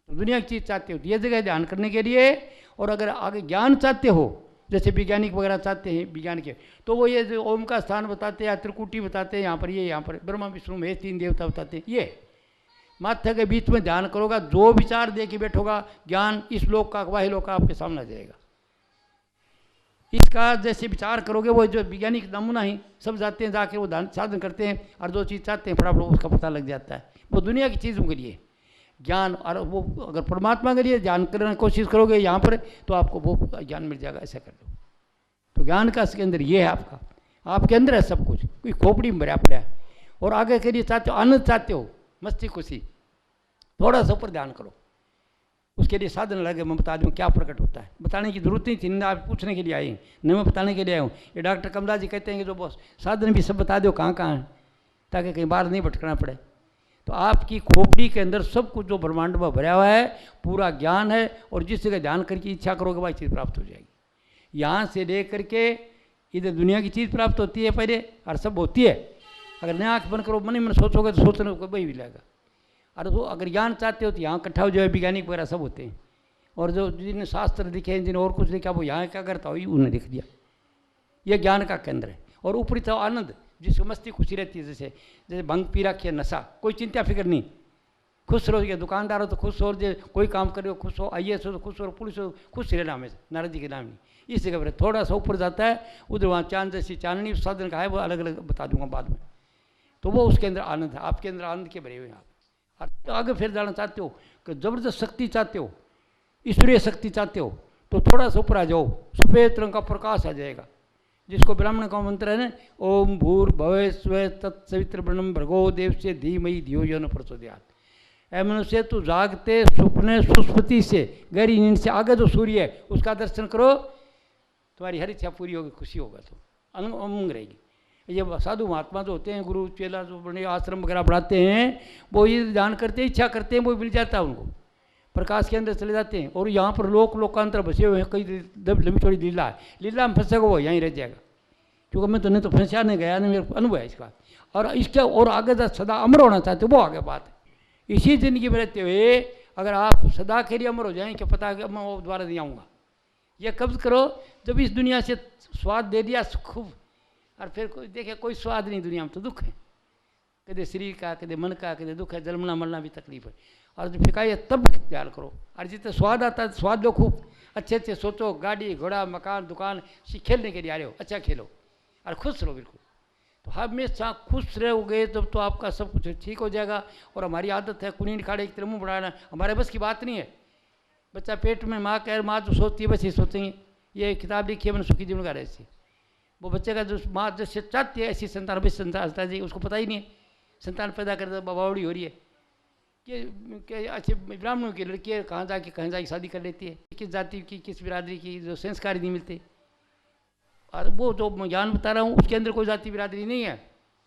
तो दुनिया की चीज़ चाहते हो तो ये जगह ध्यान करने के लिए। और अगर आगे ज्ञान चाहते हो, जैसे वैज्ञानिक वगैरह चाहते हैं विज्ञान के, तो वो ये जो ओम का स्थान बताते हैं या त्रिकुटी बताते हैं, यहाँ पर ये, यहाँ पर ब्रह्मा विष्णु महेश 3 देवता बताते हैं। ये माथा के बीच में ध्यान करोगा, जो विचार दे के बैठोगा, ज्ञान इस लोक का वाही लोक का आपके सामने आ जाएगा। इसका जैसे विचार करोगे, वो जो वैज्ञानिक नमूना ही सब जाते हैं, जाके वो साधन करते हैं, और जो चीज़ चाहते हैं फटाफट उसका पता लग जाता है। वो दुनिया की चीज़ों के लिए ज्ञान, और वो अगर परमात्मा के लिए ध्यान करने की कोशिश करोगे यहाँ पर, तो आपको वो ज्ञान मिल जाएगा। ऐसा कर दो तो ज्ञान का इसके अंदर ये है, आपका आपके अंदर है सब कुछ, कोई खोपड़ी में भरा पड़ा है। और आगे के लिए चाहते हो, आनंद चाहते हो, मस्ती खुशी, थोड़ा सा ऊपर ध्यान करो। उसके लिए साधन लगे, मैं बता दूँ क्या प्रकट होता है। बताने की जरूरत नहीं थी, ना आप पूछने के लिए आए, नहीं मैं बताने के लिए आया हूँ। ये डॉक्टर कमला जी कहते हैं कि जो बॉस साधन भी सब बता दो कहाँ कहाँ है, ताकि कहीं बाहर नहीं भटकना पड़े। तो आपकी खोपड़ी के अंदर सब कुछ जो ब्रह्मांड में भरा हुआ है, पूरा ज्ञान है। और जिस जगह ध्यान करके इच्छा करोगे वही चीज़ प्राप्त हो जाएगी। यहाँ से ले करके इधर दुनिया की चीज़ प्राप्त होती है पहले, और सब होती है। अगर नया आँख बंद करो, मन ही मन सोचोगे तो सोचने को वही मिलेगा। और वो अगर ज्ञान चाहते हो तो यहाँ इकट्ठा हो जाए, वैज्ञानिक वगैरह सब होते हैं। और जो जिन्हें शास्त्र दिखे, जिन्हें और कुछ लिखा, वो यहाँ क्या करता हो उन्हें लिख दिया। ये ज्ञान का केंद्र है। और ऊपरी तो आनंद, जिसको मस्ती खुशी रहती है, जैसे जैसे भंग पी रखी है, नशा, कोई चिंता फिक्र नहीं, खुश रहो। ये दुकानदार हो तो खुश हो, जो कोई काम कर रहे हो खुश हो, IAS हो तो खुश हो, पुलिस हो खुश रहना हमेशा, नाराज जी के नाम नहीं। इस जगह पर थोड़ा सा ऊपर जाता है, उधर वहाँ चांद जैसी चांदनी साधन का है, वो अलग अलग बता दूंगा बाद में। तो वो उसके अंदर आनंद है, आपके अंदर आनंद के भरे हुए हैं आप। और तो आगे फिर जाना चाहते हो कि जबरदस्त शक्ति चाहते हो, ईश्वरीय शक्ति चाहते हो, तो थोड़ा सा ऊपर आ जाओ, सफ़ेद रंग का प्रकाश आ जाएगा, जिसको ब्राह्मण का मंत्र है ना, ओम भूर्भुवः स्वः तत्सवितुर्वरेण्यं भर्गो देवस्य धीमहि धियो यो न प्रचोदयात्। ऐ मनुष्य, तू जागते सुपने सुस्पति से, गहरी नींद से आगे जो सूर्य है उसका दर्शन करो, तुम्हारी हर इच्छा पूरी होगी, खुशी होगा, तो उमंग रहेगी। ये साधु महात्मा जो होते हैं, गुरु चेला जो बड़े आश्रम वगैरह बढ़ाते हैं, वो ये ध्यान करते हैं, इच्छा करते हैं, वो मिल जाता है उनको, प्रकाश के अंदर चले जाते हैं। और यहाँ पर लोकांतर बसे हुए हैं, कई लंबी चौड़ी लीला है, लीला में फंसेगा वो यहीं रह जाएगा, क्योंकि मैं तो नहीं तो फंसा नहीं गया, नहीं मेरे अनुभव है इसका। और इसका और आगे तक सदा अमर होना चाहते हो, वो आगे बात है। इसी जिंदगी में रहते हुए अगर आप सदा के लिए अमर हो जाएं, क्या पता कि मैं वो दोबारा नहीं आऊँगा। ये कब्ज करो, जब इस दुनिया से स्वाद दे दिया खूब, और फिर कोई देखे कोई स्वाद नहीं दुनिया में, तो दुख है, कदे शरीर का, कदे मन का, कदे दुख है, जन्मना मरना भी तकलीफ है। और जब फिकाई तब ख्याल करो, और जितने स्वाद आता है स्वाद लो खूब, अच्छे अच्छे सोचो, गाड़ी घोड़ा मकान दुकान खेलने के लिए आ रहे हो, अच्छा खेलो और खुश रहो बिल्कुल। तो हमेशा खुश रहोगे तब तो आपका सब कुछ ठीक हो जाएगा। और हमारी आदत है कुनीन खाड़े एक तरह मुँह बढ़ाना, हमारे बस की बात नहीं है। बच्चा पेट में माँ कह, माँ जो सोचती है बस ये सोचेंगे। ये किताब लिखी है मैंने, सुखी जीवन का रहस्य। वो बच्चे का जो माँ जैसे चाहती है ऐसी संतान, बस संतान जी उसको पता ही नहीं है, संतान पैदा करते बावड़ी हो रही है कि अच्छे ब्राह्मणों की लड़की है, कहाँ जाके शादी कर लेती है, किस जाति की किस बिरादरी की, जो संस्कार नहीं मिलते। और वो जो मैं ज्ञान बता रहा हूँ उसके अंदर कोई जाति बिरादरी नहीं है,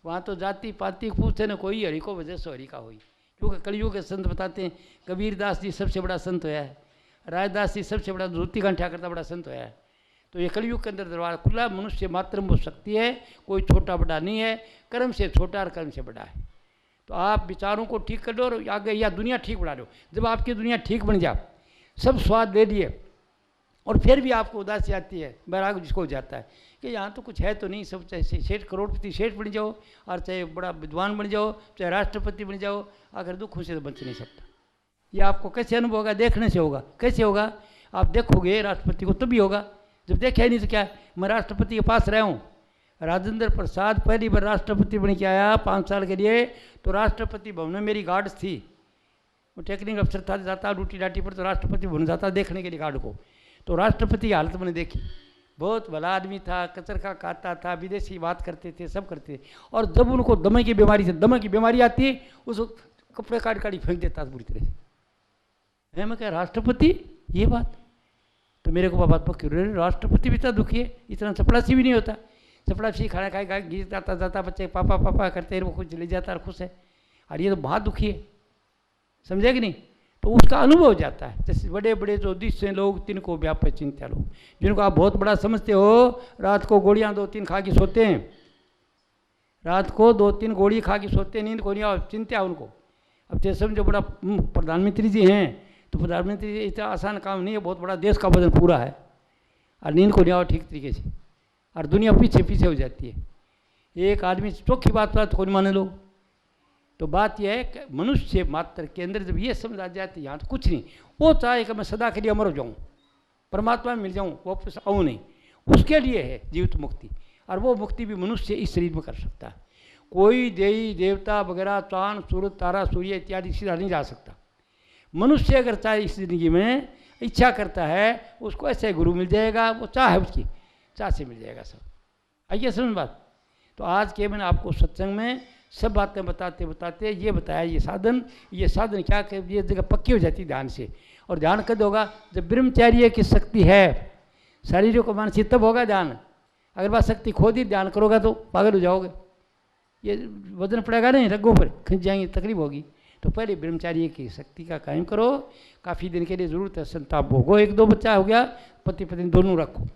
वहाँ तो जाति पाति पूछते न कोई, हरि को वजह से हरि का हुई। क्योंकि कलयुग के संत बताते हैं, कबीर दास जी सबसे बड़ा संत होया है, रायदास जी सबसे बड़ा धोती गंठा करता बड़ा संत होया है। तो ये कलयुग के अंदर दरबार खुला, मनुष्य मात्र में शक्ति है, कोई छोटा बड़ा नहीं है, कर्म से छोटा और कर्म से बड़ा है। तो आप विचारों को ठीक कर लो और आगे या दुनिया ठीक बना लो। जब आपकी दुनिया ठीक बन जाए, सब स्वाद दे दिए और फिर भी आपको उदासी आती है, बैराग जिसको हो जाता है कि यहाँ तो कुछ है तो नहीं, सब चाहे सेठ करोड़पति सेठ बन जाओ और चाहे बड़ा विद्वान बन जाओ, चाहे राष्ट्रपति बन जाओ, अगर दुखों से तो बच नहीं सकता। ये आपको कैसे अनुभव होगा? देखने से होगा। कैसे होगा? आप देखोगे राष्ट्रपति को तभी होगा जब देखा ही नहीं तो क्या, मैं राष्ट्रपति के पास रहा हूँ। राजेंद्र प्रसाद पहली बार राष्ट्रपति बन के आया 5 साल के लिए, तो राष्ट्रपति भवन में मेरी गार्ड थी। वो टेक्निकल अफसर था, जाता ड्यूटी डाटी पर, तो राष्ट्रपति भवन जाता देखने के लिए गार्ड को। तो राष्ट्रपति की हालत मैंने देखी। बहुत भला आदमी था, कचर का खाता था, विदेशी बात करते थे, सब करते थे। और जब उनको दमे की बीमारी से, दमे की बीमारी आती उस कपड़े काट काटी फेंक देता था पूरी तरह से। मैं क्या राष्ट्रपति, ये बात तो मेरे को बात पक्की, राष्ट्रपति भी इतना दुखी है, इतना चपड़ासी भी नहीं होता। चपड़ासी खाना खाए गीत जाता जाता बच्चे पापा पापा करते, वो खुद चले जाता और खुश है, और ये तो बहुत दुखी है, समझे कि नहीं। तो उसका अनुभव हो जाता है। जैसे बड़े बड़े जो दिशे लोग, तिनको व्यापक चिंता लोग, जिनको आप बहुत बड़ा समझते हो, रात को गोलियां 2-3 खा के सोते हैं, रात को 2-3 गोली खा के सोते हैं, नींद को नहीं चिंता उनको। अब जैसे समझो बड़ा प्रधानमंत्री जी हैं, तो प्रधानमंत्री जी इतना आसान काम नहीं है, बहुत बड़ा देश का वजन पूरा है, और नींद को नहीं आओ ठीक तरीके से, और दुनिया पीछे पीछे हो जाती है। एक आदमी चौखी बात तो कौन माने लोग। तो बात यह है कि मनुष्य मात्र के अंदर जब ये समझ आ जाती है, यहाँ तो कुछ नहीं, वो चाहे कि मैं सदा के लिए अमर हो जाऊँ, परमात्मा में मिल जाऊँ, वापस आऊँ नहीं, उसके लिए है जीवित मुक्ति। और वो मुक्ति भी मनुष्य इस शरीर में कर सकता है। कोई देवी देवता वगैरह, चांद सूरज तारा सूर्य इत्यादि सीधा नहीं जा सकता। मनुष्य अगर चाहे इस जिंदगी में इच्छा करता है, उसको ऐसे गुरु मिल जाएगा, वो चाह उसकी चाह से मिल जाएगा सब। आइए समझ बात। तो आज के मैंने आपको सत्संग में सब बातें बताते बताते ये बताया, ये साधन क्या कर, ये जगह पक्की हो जाती ध्यान से। और ध्यान कब होगा, जब ब्रह्मचार्य की शक्ति है शरीर को मानसिक, तब होगा ध्यान। अगर बात शक्ति खो दी, ध्यान करोगा तो पागल हो जाओगे, ये वजन पड़ेगा नहीं, रगों पर खिंच जाएंगे, तकलीफ होगी। तो पहले ब्रह्मचार्य की शक्ति का कायम करो। काफ़ी दिन के लिए ज़रूरत है, संताप भोगो, 1-2 बच्चा हो गया, पति पत्नी दोनों रखो,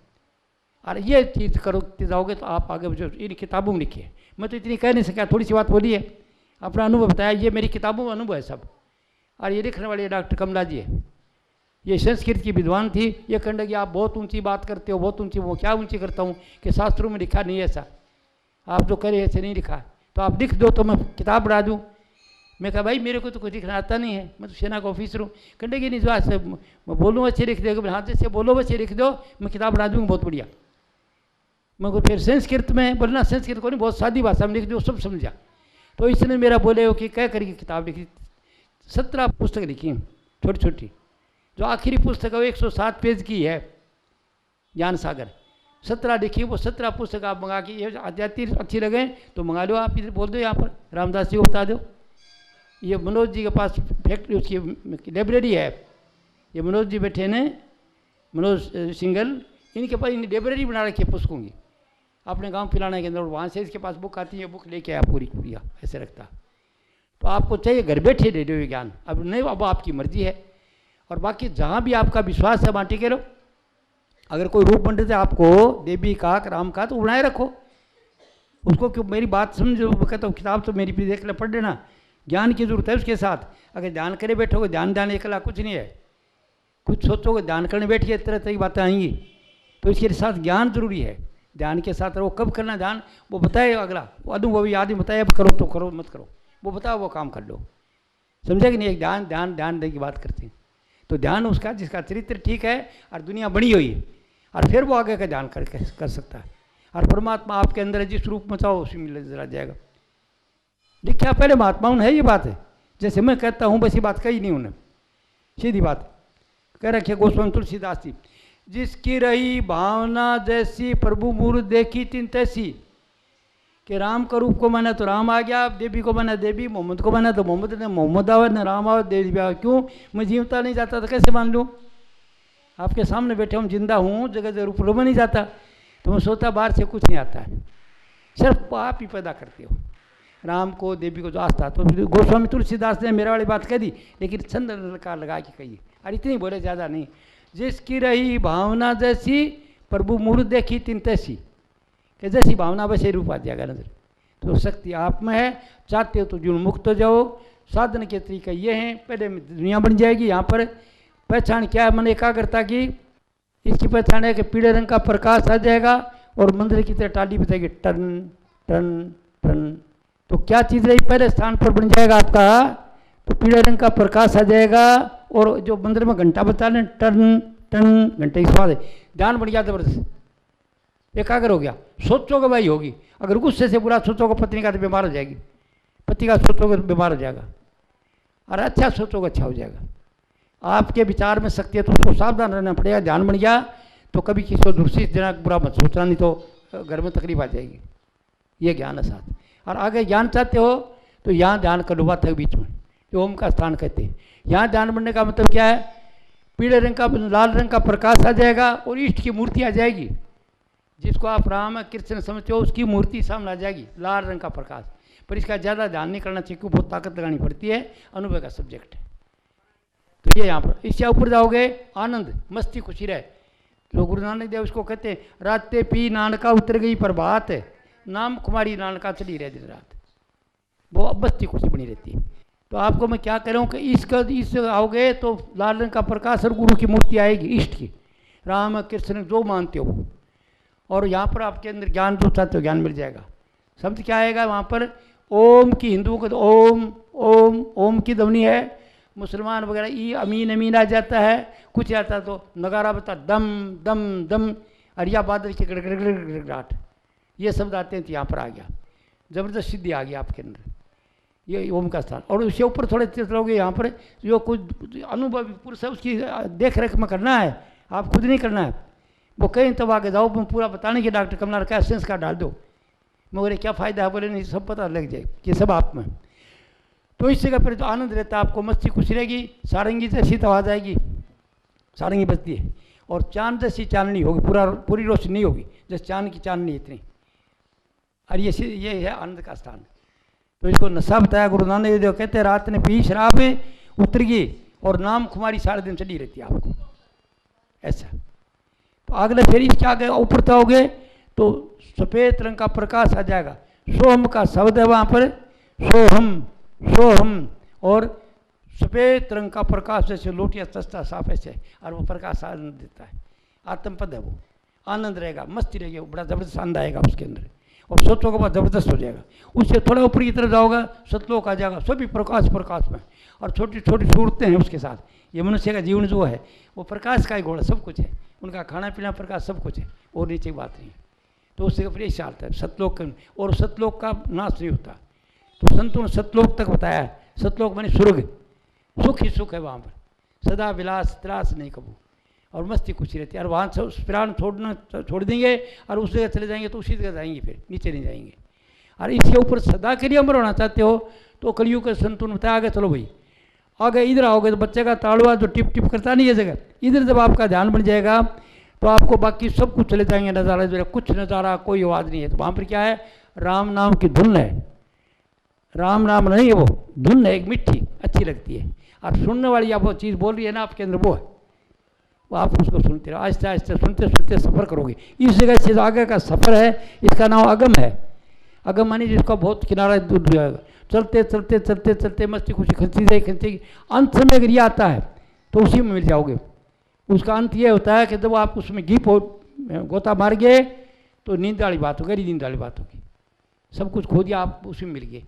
और ये चीज़ करो जाओगे तो आप आगे जो इन किताबों में लिखी है। मैं तो इतनी कह नहीं सका, थोड़ी सी बात बोली है, अपना अनुभव बताया, ये मेरी किताबों में अनुभव है सब। और ये लिखने वाले डॉक्टर कमला जी है, ये संस्कृत की विद्वान थी। ये कहने लगी आप बहुत ऊंची बात करते हो, बहुत ऊंची। वो क्या ऊंची करता हूँ कि शास्त्रों में लिखा नहीं है ऐसा, आप जो करे ऐसे नहीं लिखा, तो आप लिख दो तो मैं किताब बढ़ा दूँ। मैं कहा भाई मेरे को तो कुछ लिखना आता नहीं है, मैं तो सेना का ऑफिसर हूँ। कहने लगी नहीं, जो आज मैं बोलूँ अच्छे लिख देगा, हाँ जैसे बोलो वैसे लिख दो, मैं किताब बढ़ा दूँगा, बहुत बढ़िया। मैं को फिर संस्कृत में बोलना, संस्कृत को नहीं, बहुत सादी भाषा में लिख दो, सब समझा। तो इसने मेरा बोले हो कि क्या करके किताब लिखी, 17 पुस्तक लिखी छोटी छोटी। जो आखिरी पुस्तक है वो 107 पेज की है, ज्ञान सागर। 17 लिखी, वो 17 पुस्तक आप मंगा के, ये आध्यात्मी अच्छी लगे तो मंगा लो। आप इधर बोल दो, यहाँ पर रामदास जी को बता दो। ये मनोज जी के पास फैक्ट्री, उसकी लाइब्रेरी है, ये मनोज जी बैठे ने, मनोज सिंगल, इनके पास इन लाइब्रेरी बना रखी है पुस्तकों की, अपने गांव पिलाने के अंदर। वहाँ से इसके पास बुक आती है, बुक लेके आया पूरी पूरिया ऐसे रखता। तो आपको चाहिए घर बैठे ले लो ये ज्ञान, अब नहीं, अब आपकी मर्जी है। और बाकी जहाँ भी आपका विश्वास है वहाँ टिके रहो। अगर कोई रूप पंडित है आपको देवी का राम का, तो बनाए रखो उसको। क्यों मेरी बात समझो, कहता हूँ किताब तो मेरी भी देख ले, पढ़ लेना, ज्ञान की जरूरत है उसके साथ। अगर ध्यान करे बैठोगे, ध्यान अकेला कुछ नहीं है, कुछ सोचोगे ध्यान करने बैठिए, तरह तरह की बातें आएंगी। तो इसके साथ ज्ञान जरूरी है, ध्यान के साथ वो कब करना ध्यान, वो बताए अगला, वो अनुभवी आदमी बताए, अब करो तो करो, मत करो, वो बताओ, वो काम कर लो। समझे कि नहीं। एक ध्यान ध्यान ध्यान दे की बात करते हैं। तो ध्यान उसका जिसका चरित्र ठीक है और दुनिया बनी हुई है, और फिर वो आगे का ध्यान कर सकता है। और परमात्मा आपके अंदर जिस रूप में चाहो उसी में नजर आ जाएगा। लिखा पहले महात्माओं ने है, ये बात है। जैसे मैं कहता हूँ बस ये बात कही नहीं उन्होंने, सीधी बात कह रखी है गोस्वामी तुलसीदास जी। जिसकी रही भावना जैसी प्रभु मूर्त देखी तिन तैसी, कि राम का रूप को माना तो राम आ गया, देवी को माना देवी, मोहम्मद को माना तो मोहम्मद ने मोहम्मद आवा, न राम आवा देवी आवा। क्यों, मैं जीवता नहीं जाता तो कैसे मान लूँ। आपके सामने बैठे हम जिंदा हूँ, जगह जगह रूप में नहीं जाता, तो मैं सोचता बाहर से कुछ नहीं आता है, सिर्फ आप ही पैदा करते हो राम को देवी को जो आस्था। तो गोस्वामी तुलसीदास ने मेरा वाली बात कह दी, लेकिन छंद लगा के कही, और इतनी बोले ज़्यादा नहीं। जिसकी रही भावना जैसी प्रभु मूर्त देखी तिन तैसी, कि जैसी भावना वैसे रूप आ जाएगा नजर। तो शक्ति आप में है, चाहते हो तो जुल्म मुक्त हो जाओ। साधन के तरीके ये हैं, पहले दुनिया बन जाएगी। यहाँ पर पहचान क्या है, मन एकाग्रता की। इसकी पहचान है कि पीले रंग का प्रकाश आ जाएगा और मंदिर की तरह टाली बजाएगी, टन टन टन। तो क्या चीज़ रही, पहले स्थान पर बन जाएगा आपका, तो पीले रंग का प्रकाश आ जाएगा। और जो मंदिर में घंटा बता लें, टन टन घंटे की स्वाद है, ध्यान बढ़ गया जबरदस्त, एकाग्र हो गया, सोचोगे भाई होगी, अगर गुस्से से बुरा सोचोगे पत्नी का तो बीमार हो जाएगी, पति का सोचोगे तो बीमार हो जाएगा, और अच्छा सोचोगे अच्छा हो जाएगा। आपके विचार में शक्ति है तो उसको सावधान रहना पड़ेगा, ध्यान बन गया तो कभी किसी को दूसरी जना बुरा मत सोचना, नहीं तो घर में तकलीफ आ जाएगी। ये ज्ञान है साथ। और आगे ज्ञान चाहते हो तो यहाँ ध्यान कर लो बात है बीच में, जो ओम का स्थान कहते हैं। यहाँ ध्यान बनने का मतलब क्या है, पीले रंग का लाल रंग का प्रकाश आ जाएगा और इष्ट की मूर्ति आ जाएगी, जिसको आप राम कृष्ण समझते हो उसकी मूर्ति सामने आ जाएगी, लाल रंग का प्रकाश। पर इसका ज़्यादा ध्यान नहीं करना चाहिए क्योंकि बहुत ताकत लगानी पड़ती है, अनुभव का सब्जेक्ट है। तो ये यहाँ पर इससे ऊपर जाओगे आनंद मस्ती खुशी रहे। तो गुरु नानक देव उसको कहते हैं, राते पी नानका उतर गई प्रभात, नाम कुमारी नानका चली रहे दिन रात, वो मस्ती खुशी बनी रहती है। तो आपको मैं क्या कह रहा हूँ कि इस आओगे तो लाल रंग का प्रकाश और गुरु की मूर्ति आएगी इष्ट की, राम कृष्ण जो मानते हो वो, और यहाँ पर आपके अंदर ज्ञान जो चाहते हो ज्ञान मिल जाएगा। शब्द क्या आएगा वहाँ पर, ओम की हिंदुओं को तो ओम ओम ओम की ध्वनि है, मुसलमान वगैरह ई अमीन अमीन आ जाता है, कुछ आता तो नगारा बता दम दम दम, अरिया बादल की गड़गड़ाहट, ये शब्द आते हैं तो यहाँ पर आ गया, जबरदस्त सिद्धि आ गई आपके अंदर, ये ओम का स्थान। और उससे ऊपर थोड़े चलोगे यहाँ पर जो कुछ अनुभवी पुरुष है उसकी देख रेख में करना है, आप खुद नहीं करना है, वो कहीं तब आगे जाओ पूरा बताने के डॉक्टर कमला रखा सेंस का डाल दो, मगर क्या फ़ायदा है, बोले नहीं सब पता लग जाए कि सब आप में। तो इस जगह पर जो आनंद रहता है आपको, मस्ती खुशी रहेगी, सारंगी जैसी आवाज़ आएगी, सारंगी बजती है, और चांद जैसी चांदनी होगी, पूरी रोशनी नहीं होगी जैसे चांद की चांदनी इतनी, और ये है आनंद का स्थान। तो इसको नशा बताया गुरु नानक देव कहते हैं, रात ने पी शराब उतर गई और नाम खुमारी सारे दिन चली रहती है आपको ऐसा। तो अगले फिर इसके आगे ऊपर जाओगे तो सफ़ेद रंग का प्रकाश आ जाएगा, सोहम का शब्द है वहाँ पर, सोहम सोहम, और सफ़ेद रंग का प्रकाश जैसे लोटिया सस्ता साफ ऐसे, और वो प्रकाश आनंद देता है, आत्मपद है वो, आनंद रहेगा, मस्ती रहेगी, बड़ा ज़बरदस्त आनंद आएगा उसके अंदर, और सोचों के बाद ज़बरदस्त हो जाएगा। उससे थोड़ा ऊपर की तरफ जाओगा सतलोक आ जाएगा, सभी प्रकाश प्रकाश में, और छोटी छोटी सूरतें हैं उसके साथ। ये मनुष्य का जीवन जो है वो प्रकाश का ही घोड़ा, सब कुछ है, उनका खाना पीना प्रकाश सब कुछ है, और नीचे बात नहीं। तो उससे फिर ऐसा आता है सतलोक, और सतलोक का नाश नहीं होता। तो संतों ने सतलोक तक बताया है, सतलोक माने स्वर्ग, सुख ही सुख है वहाँ पर, सदा विलास त्रास नहीं कबू, और मस्ती खुशी रहती है। और वहाँ से प्राण छोड़ देंगे और उस जगह चले जाएंगे तो उसी जगह जाएंगे, फिर नीचे नहीं जाएंगे। और इसके ऊपर सदा के लिए अमर होना चाहते हो तो कलयुग के संतों ने बताया, आगे चलो भाई, आगे इधर आओगे तो बच्चे का ताड़वा जो टिप टिप करता नहीं है जगह, इधर जब आपका ध्यान बन जाएगा तो आपको बाकी सब कुछ चले जाएंगे, नज़ारा जो कुछ नज़ारा कोई आवाज़ नहीं है। तो वहाँ पर क्या है, राम नाम की धुन है, राम नाम नहीं है वो धुन है, एक मिट्टी अच्छी लगती है, और सुनने वाली आप वो चीज़ बोल रही है ना आपके अंदर, वो है, वो आप उसको सुनते रहो, आहिस्ते आहिस्ते सुनते सुनते सफ़र करोगे। इस जगह से आगे का सफ़र है, इसका नाम अगम है। अगम मानी जिसका बहुत किनारा दूर जाएगा, चलते चलते चलते चलते मस्ती खुशी खींचती जाएगी, अंत में अगर ये आता है तो उसी में मिल जाओगे। उसका अंत ये होता है कि जब आप उसमें गोता मार गए तो नींद वाली बात होगी, नींद वाली बात होगी, सब कुछ खो दिया, आप उसी में मिल गए।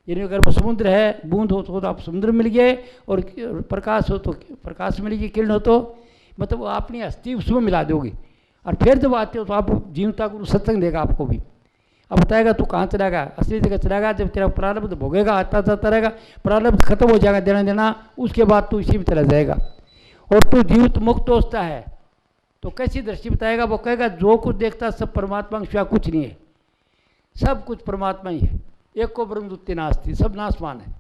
यानी अगर वो समुद्र है, बूंद हो तो आप समुद्र में मिल गए, और प्रकाश हो तो प्रकाश मिल गई, किरण हो तो मतलब अपनी हस्ती उसमें मिला दोगे। और फिर जब आते हो तो आप जीवता गुरु सत्संग देगा आपको भी, अब बताएगा तू कहाँ चलाएगा, असली जगह चलाएगा जब तेरा प्रारब्ध भोगेगा, आता जाता रहेगा, प्रारब्ध खत्म हो जाएगा देना देना, उसके बाद तू इसी में चला जाएगा। और तू जीवित मुक्त होता है तो कैसी दृष्टि बताएगा, वो कहेगा जो कुछ देखता सब परमात्मा के सिवा कुछ नहीं है, सब कुछ परमात्मा ही है, एक को ब्रह्म द्वितीय नास्ति, सब नाशवान है।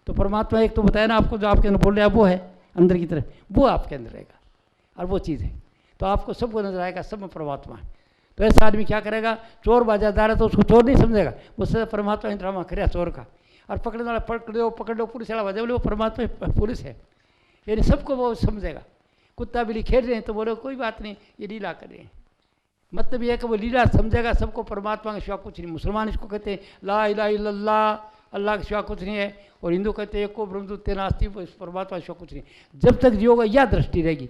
तो परमात्मा एक तो बताया ना आपको, जो आपके अंदर बोल रहे हैं वो है अंदर की तरफ, वो आपके अंदर रहेगा, और वो चीज़ है तो आपको सबको नजर आएगा, सब में परमात्मा है। तो ऐसा आदमी क्या करेगा, चोर बाजादार है तो उसको चोर नहीं समझेगा, वो सब परमात्मा ही ड्रामा करे चोर का, और पकड़ने वाला पकड़ लो पुलिस वाला बजे बोले वो परमात्मा पुलिस है, यानी सबको वो समझेगा। कुत्ता बिल्ली खेल रहे हैं तो बोले कोई बात नहीं, ये लीला कर रहे हैं, मतलब ये है कि वो लीला समझेगा, सबको परमात्मा के सिवा कुछ नहीं। मुसलमान इसको कहते हैं ला इलाहा इल्लल्लाह, अल्लाह के सिवा कुछ नहीं है, और हिंदू कहते हैं एको ब्रह्म द्वितीय नास्ति, परमात्मा के सिवा कुछ नहीं। जब तक जियोगा यह दृष्टि रहेगी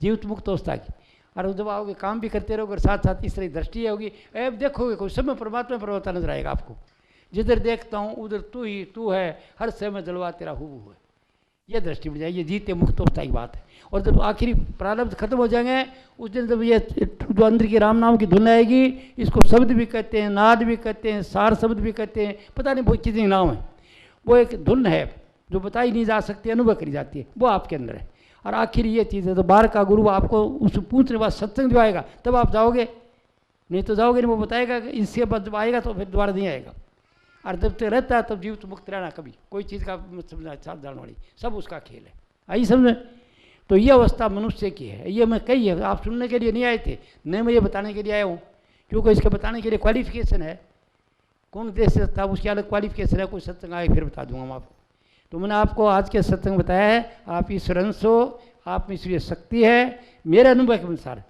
जीवित मुक्त अवस्था की, और जब आओगे काम भी करते रहोगे, साथ साथ इस तरह दृष्टि होगी, अब देखोगे कोई सब में परमात्मा परमात्मा नजर आएगा आपको, जिधर देखता हूँ उधर तू ही तू है, हर समय जलवा तेरा हूबहू है, ये दृष्टि मिल जाएगी, ये जीते मुक्त अवस्था की बात है। और जब आखिरी प्रारब्ध खत्म हो जाएंगे उस दिन जब ये जो अंदर की राम नाम की धुन आएगी, इसको शब्द भी कहते हैं, नाद भी कहते हैं, सार शब्द भी कहते हैं, पता नहीं वो कितने नाम है। वो एक धुन है जो बताई नहीं जा सकती, अनुभव करी जाती है, वो आपके अंदर है। और आखिर ये चीज़ है, तो बाहर का गुरु आपको उस पूछने बाद सत्संग जो आएगा तब आप जाओगे, नहीं तो जाओगे नहीं। वो बताएगा कि इसके बाद जब आएगा तो फिर दोबारा नहीं आएगा। और जब तक रहता है तब जीव तो मुक्त रहना, कभी कोई चीज़ का समझना साथ जाने वाली, सब उसका खेल है। आई समझ? तो ये अवस्था मनुष्य की है। ये मैं कही है, आप सुनने के लिए नहीं आए थे, नहीं मैं ये बताने के लिए आया हूँ, क्योंकि इसके बताने के लिए क्वालिफिकेशन है। कौन दे सकता है, उसकी अलग क्वालिफिकेशन है। कोई सत्संग आए फिर बता दूंगा मैं आपको। तो मैंने आपको आज के सत्संग बताया है, आप ईश्वर अंश हो, आप में ईश्वरीय शक्ति है। मेरे अनुभव के अनुसार,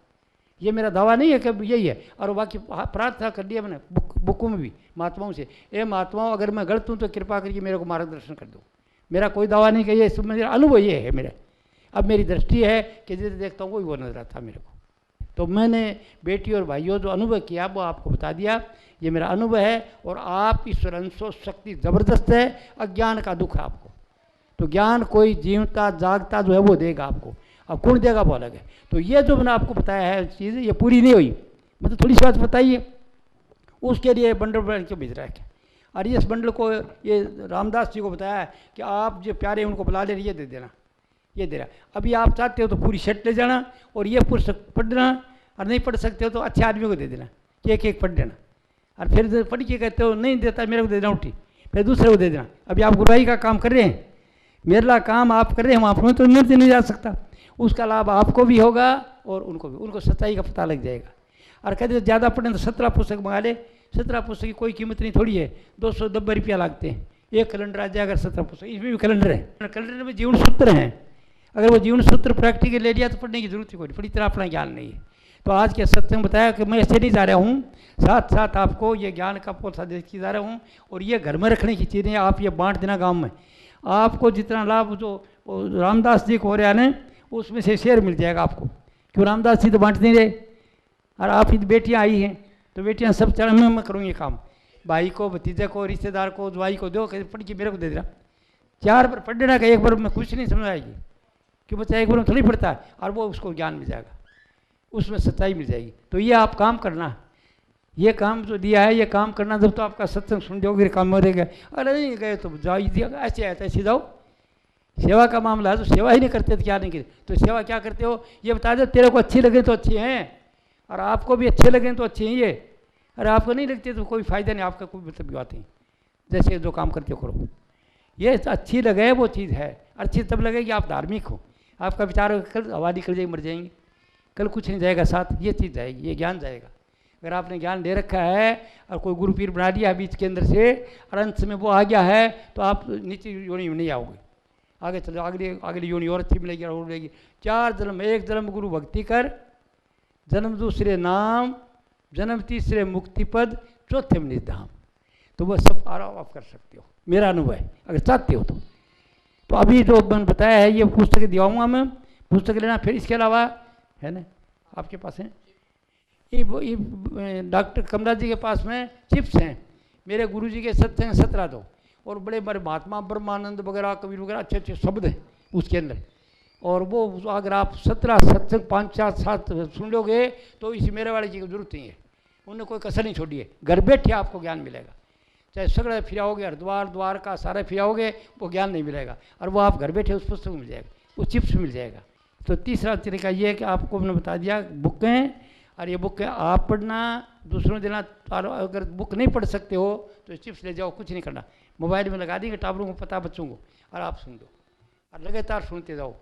ये मेरा दावा नहीं है कि यही है। और बाकी प्रार्थना कर लिया मैंने बुकों में भी महात्माओं से, ए महात्माओं अगर मैं गलत हूँ तो कृपा करके मेरे को मार्गदर्शन कर दो। मेरा कोई दावा नहीं कि ये, मेरा अनुभव ये है मेरा। अब मेरी दृष्टि है कि जिसे देखता हूँ वो नजर आता मेरे को। तो मैंने बेटी और भाइयों जो अनुभव किया वो आपको बता दिया, ये मेरा अनुभव है। और आप ईश्वर अंशो, शक्ति ज़बरदस्त है, अज्ञान का दुख है आपको। तो ज्ञान कोई जीवता जागता जो है वो देगा आपको, अब कौन देगा वो अलग है। तो ये जो मैंने आपको बताया है चीज़, ये पूरी नहीं हुई, मतलब थोड़ी सी बात बताइए। उसके लिए बंडल बन के भेज रहा है। और इस बंडल को ये रामदास जी को बताया है कि आप जो प्यारे उनको बुला ले, ये दे देना, ये दे रहा। अभी आप चाहते हो तो पूरी सेट ले जाना और ये पुस्तक पढ़ना, और नहीं पढ़ सकते हो तो अच्छे आदमी को दे देना कि एक एक पढ़ देना। और फिर पढ़ के कहते हो नहीं देता मेरे को दे देना उठी, फिर दूसरे को दे देना। अभी आप गुरुआई का काम कर रहे हैं, मेरा काम आप कर रहे हैं, आप में तो निर्णय नहीं जा सकता। उसका लाभ आपको भी होगा और उनको भी, उनको सच्चाई का पता लग जाएगा। और कहते ज़्यादा पढ़ें तो 17 पुस्तक मंगा ले। 17 पुस्तक की कोई कीमत नहीं थोड़ी है, 290 रुपया लागते हैं। एक कैलेंडर आ जाएगा 17 पुस्तक, इसमें भी कैलेंडर है, कैलेंडर में जीवन सूत्र हैं। अगर वो जीवन सूत्र प्रैक्टिकल ले लिया तो पढ़ने की जरूरत ही कोई नहीं, पूरी तरह अपना ज्ञान नहीं है। तो आज के सत्संग बताया कि मैं ऐसे नहीं जा रहा हूँ, साथ साथ आपको ये ज्ञान का पोसा देती जा रहा हूँ। और ये घर में रखने की चीज़ें आप ये बांट देना गाँव में। आपको जितना लाभ जो रामदास जी को हो रहा है ना, उसमें से शेयर मिल जाएगा आपको, क्यों रामदास जी तो बांट नहीं रहे। और आप ही बेटियाँ आई हैं तो बेटियाँ सब चरण में मैं करूँगी काम, भाई को, भतीजे को, रिश्तेदार को, जवाई को दो, पढ़ के मेरे को दे देना। 4 बार पढ़ देना का, एक बार में कुछ नहीं समझ आएगी, क्यों बच्चा एक बार में थोड़ी पढ़ता है। और वो उसको ज्ञान मिल जाएगा, उसमें सच्चाई मिल जाएगी। तो ये आप काम करना, ये काम जो दिया है ये काम करना। जब तो आपका सत्संग सुन जाओगे काम में रहेगा। अरे नहीं गए तो जाओ, ऐसे आए तो ऐसे जाओ। सेवा का मामला है तो सेवा ही नहीं करते तो क्या नहीं करते। तो सेवा क्या करते हो ये बता दो, तेरे को अच्छी लगे तो अच्छी हैं, और आपको भी अच्छे लगे तो अच्छे हैं ये। अरे आपको नहीं लगते तो कोई फ़ायदा नहीं, आपका कोई मतलब की बात नहीं। जैसे जो काम करते हो करो, ये अच्छी लगे वो चीज़ है। अच्छी तब लगेगी आप धार्मिक हो, आपका विचार कल हवा निकल जाएगी, मर जाएंगे, कल कुछ नहीं जाएगा साथ, ये चीज़ जाएगी, ये ज्ञान जाएगा। अगर आपने ज्ञान ले रखा है और कोई गुरु पीर बना दिया बीच के अंदर से, और अंत में वो आ गया है, तो आप नीचे योनि में नहीं आओगे, आगे चलो, अगली योनि और अच्छी मिलेगी और मिलेगी। 4 जन्म, एक जन्म गुरु भक्ति कर, जन्म दूसरे नाम, जन्म तीसरे मुक्ति पद, चौथे में निधाम। तो वह सब आराम आप कर सकते हो, मेरा अनुभव है, अगर चाहते हो तो अभी जो मैंने बताया है ये पुस्तक दिखाऊंगा मैं, पुस्तक लेना। फिर इसके अलावा है ना आपके पास है ये डॉक्टर कमला जी के पास में चिप्स हैं, मेरे गुरुजी के सत्संग 17 दो, और बड़े बड़े महात्मा ब्रह्मानंद वगैरह, कबीर वगैरह, अच्छे अच्छे शब्द हैं उसके अंदर। और वो अगर आप 17 सत्संग 5 4 7 सुन लोगे तो इसी मेरे वाले जी की जरूरत नहीं है, उन्होंने कोई कसर नहीं छोड़ी है। घर बैठे आपको ज्ञान मिलेगा, चाहे सगड़ा फिराओगे, हरिद्वार द्वारका सारे फिराओगे, वो ज्ञान नहीं मिलेगा। और वो आप घर बैठे उस पुस्तक मिल जाएगा, वो चिप्स मिल जाएगा। तो तीसरा तरीका ये है कि आपको मैंने बता दिया बुकें, और ये बुक आप पढ़ना, दूसरों देना। अगर बुक नहीं पढ़ सकते हो तो चिप्स ले जाओ, कुछ नहीं करना, मोबाइल में लगा देंगे, टाबरों को पता बच्चों को, और आप सुन दो और लगातार सुनते जाओ।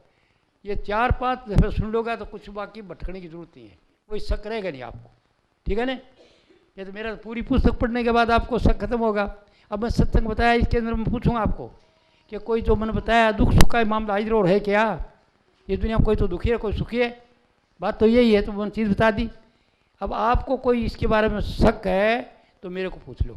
ये 4-5 दफ़े सुन लोगे तो कुछ बाकी भटकने की जरूरत नहीं है, कोई शक रहेगा नहीं आपको, ठीक है ना। ये तो मेरा पूरी पुस्तक पढ़ने के बाद आपको शक खत्म होगा। अब मैं सत्संग बताया, इसके अंदर मैं पूछूंगा आपको कि कोई जो मैंने बताया दुख सुख का मामला इधर और है क्या, ये दुनिया में कोई तो दुखी है कोई सुखी है, बात तो यही है। तो मैंने चीज़ बता दी। अब आपको कोई इसके बारे में शक है तो मेरे को पूछ लो।